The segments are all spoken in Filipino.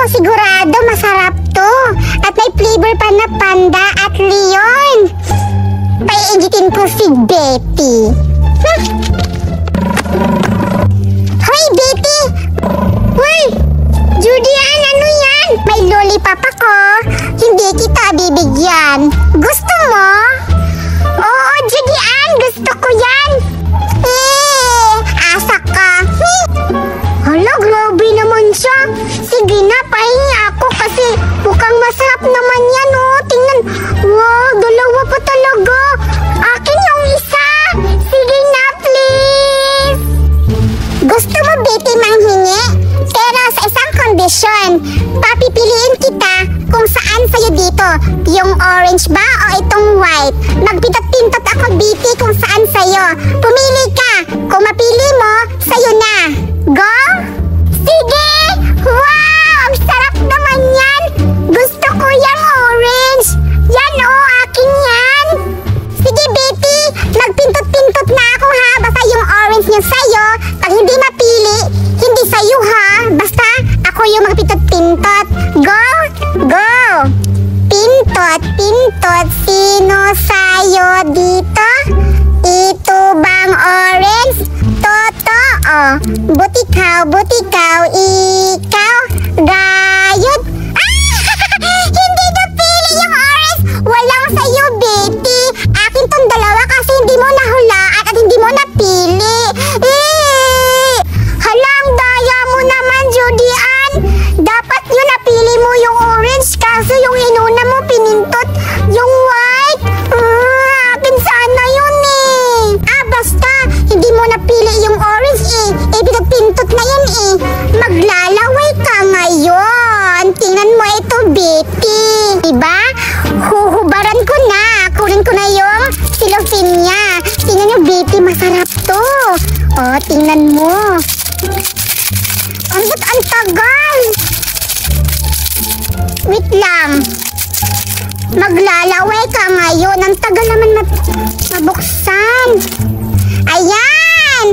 sigurado masarap to. At may flavor pa na panda at leon. Paiingitin ko si Betty. Hoy, Betty! Hoy! Judian, ano yan? May lollipop ako. Hindi kita bibigyan. Gusto mo? Oo, Judian, gusto ko yan. Asa ka. Hala, grabe naman siya. Sige na, pahingi ako kasi mukhang masarap naman yan, oh. Tingnan. Wow, dalawa pa talaga. Akin yung isa. Sige na, please. Gusto mo, Betty, manghingi? Pero sa isang kondisyon, papipiliin kita kung saan sa'yo dito. Yung orange ba o itong white? Magpintot-pintot ako, Betty, kung saan sa'yo. Pumili ka. Kung mapili mo, sa'yo na. Go? Sige! Wow! Ang sarap naman yan! Gusto ko yung orange! Yan oh, akin yan! Sige, Betty! Magpintot-pintot na ako ha! Basta yung orange niya sa'yo. Pag hindi mapili, hindi sa'yo ha! Basta ako yung magpintot-pintot. Go! Go! Pintot, pintot, sino sa'yo dito? Ito bang orange? Totoo. Butikaw, ikaw. Gayod. Hindi napili yung orange. Walang sa'yo, Betty. Akin tong dalawa kasi hindi mo nahulaan at hindi mo napili. Halang daya mo naman, Judian. Dapat yun napili mo yung orange kaso yung inuna mo pinintot yung white. Akin sana yun eh. Basta hindi mo napili yung orange eh. Pintot na yan eh. Maglalaway ka ngayon. Tingnan mo ito, Betty. Diba? Huhubaran ko na. Kunin ko na yung cellophane niya. Tingnan nyo, Betty, masarap to. Oh, tingnan mo. Ang tagal. Wait lang. Maglalaway ka ngayon. Ang tagal naman mabuksan. Ayan!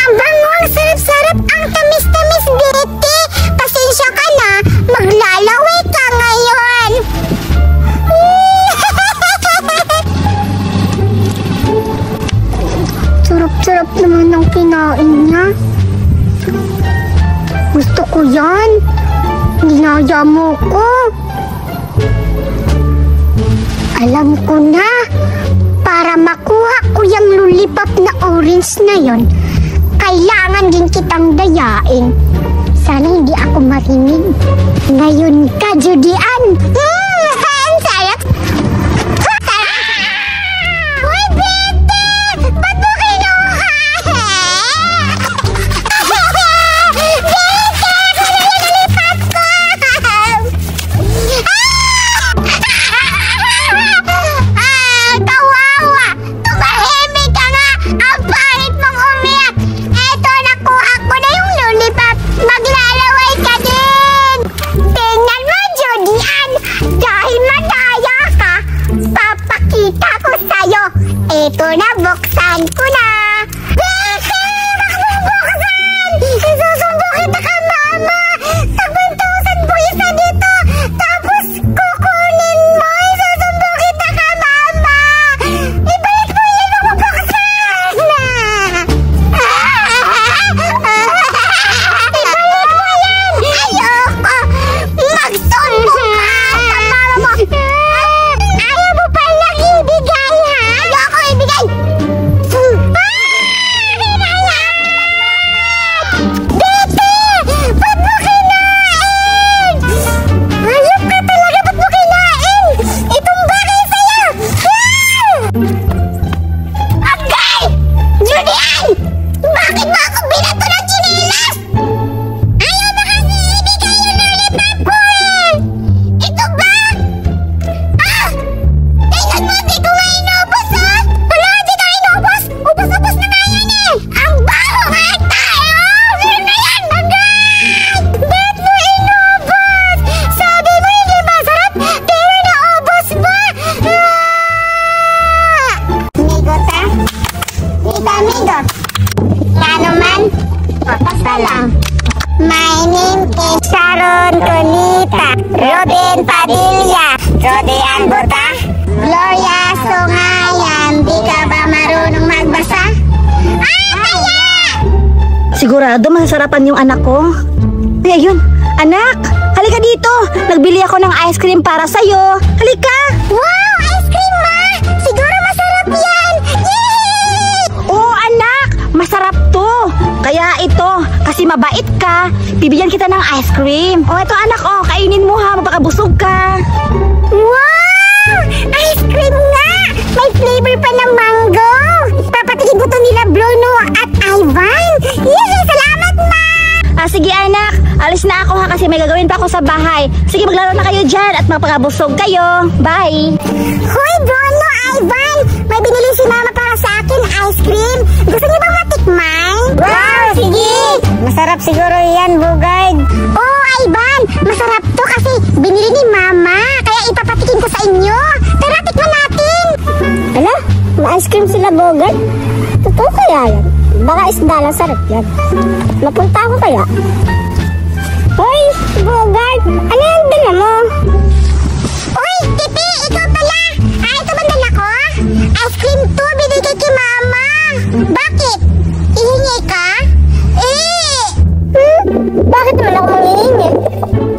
Ang bango! Ang sarap-sarap! Ang tamis-tamis, Betty! Pasensya ka na. Maglalaway ka ngayon. Sarap-sarap naman ang kinain niya. Gusto ko yan. Ginaya mo ko. Alam ko na. Para makuha ko yung lollipop na orange na yon, kailangan din kitang dayain. Sana hindi ako marinig. Ngayon ka, Judian. Ang sarap. Uy, Betty! Ba't mo kinuha? Ito na, buksan ko na. Buksan! Isusumbong kita ka, Mama. 7,000 po isa dito. Tapos kukunin mo. Isusumbong kita ka, Mama. Ibalik mo yun ang buksan. Ibalik mo yan. Ayoko. Magsumbong ka sa Mama mo. Ayaw mo palang ibigay, ha? Ayoko ibigay. Padilla, Rodian Bota, Gloria Songayan, di ka ba marunong magbasa? Kaya! Sigurado masasarapan yung anak ko. Ay, ayun. Anak, halika dito. Nagbili ako ng ice cream para sa'yo. Halika. Wow, ice cream, ma! Siguro masarap yan! Yay! Oo, anak. Masarap to. Kaya ito, kasi mabait ka, bibigyan kita ng ice cream. O, ito anak, kainin mo ha, mapakabusog ka. Wow! Ice cream nga! May flavor pa ng mango! Papatigin ko to nila Bruno at Ivan! Yay! Salamat, ma! Sige anak, alis na ako ha kasi may gagawin pa ako sa bahay. Sige, maglaro na kayo dyan at mapakabusog kayo. Bye! Hoy, Bruno, Ivan! May binili si mama para sa akin ice cream. Gusto niyo bang matikman? Wow! Sige! Masarap siguro yan, Bugard. Oo, Ivan! Masarap to kasi binili ni mama. Kaya ipapatikin ko sa inyo. Tara, tikman natin! Ala, ma-ice cream sila, Bugard? Totoo kaya yan? Baka isda lang, sarap yan. Mapunta ako kaya? Hoy, Bugard! Ano yung dala mo? Uy, Tipi! Ikaw pala! Ito ba dala ko? Ice cream to, binigay kay mama! Bakit? Ihingi ka? Bakit naman ako manghihingi?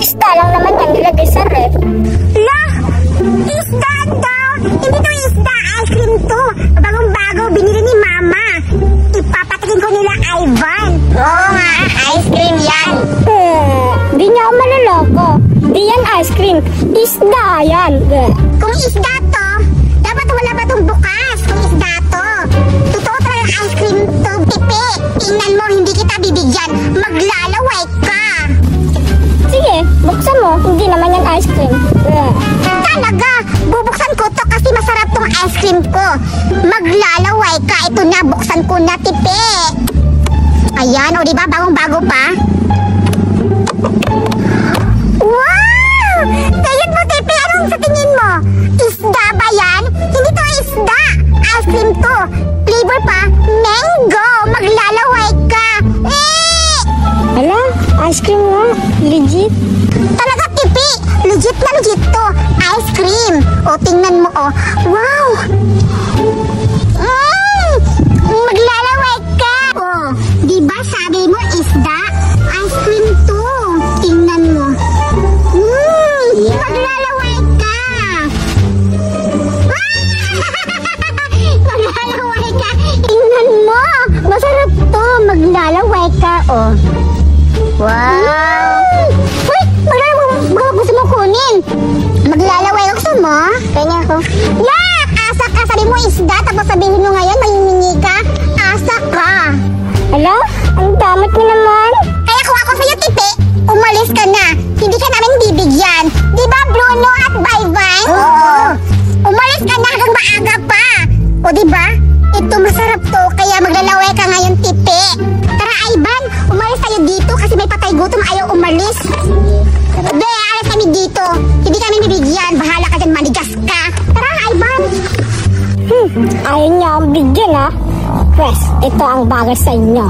Isda lang naman yan, nilagay sa ref. La! Isda daw! Hindi to isda, ice cream to! Bagong-bago, binili ni mama! Ipapatikin ko nila Ivan! Oo nga, ice cream yan! Di niya ako maloloko. Di yan ice cream. Isda yan. Kung isda to, dapat wala ba itong bukas? Kung isda to. Totoo talaga ice cream to, Pipi. Tingnan mo, hindi kita bibigyan. Maglalaway ka. Sige, buksan mo. Hindi naman yan ice cream. Talaga, bubuksan ko to kasi masarap tong ice cream ko. Maglalaway ka. Ito na, buksan ko na, Pipi. Ayan, o diba, bagong-bago pa? Wow! Tingin mo, Tipi, anong sa tingin mo? Isda ba yan? Hindi to isda. Ice cream to. Flavor pa, mango. Maglalaway ka. Hala, ice cream mo. Legit. Talaga, Tipi. Legit na legit to. Ice cream. O, tingnan mo, Wow! Maglalaway ka. Diba sabi mo isda? Ice cream to. Tingnan mo. Maglalaway ka. Maglalaway ka. Tingnan mo. Masarap to. Maglalaway ka, Wow. Uy, maglalaway. Gusto mo kunin? Maglalaway. Gusto mo? Kanya ko. Yak! Asa ka. Sabi mo isda. Tapos sabihin mo ngayon, mahihingi ka. Asa ka. Hello? Ang damot mo naman. Kaya kung ako sa'yo, Tipi, umalis ka na. Hindi ka namin bibigyan. Di ba, Bruno at Bayvay? Oo. Umalis ka na hanggang maaga pa. O di ba? Ito masarap to, kaya maglalaway ka ngayon, Tipi. Tara, Ivan, umalis tayo dito kasi may patay gutom, ayaw umalis. Be, alis kami dito. Hindi kami bibigyan. Bahala ka dyan, manigas ka. Tara, Ivan. Ayaw niya akong bigyan, ha? Pwes, ito ang bagay sa inyo.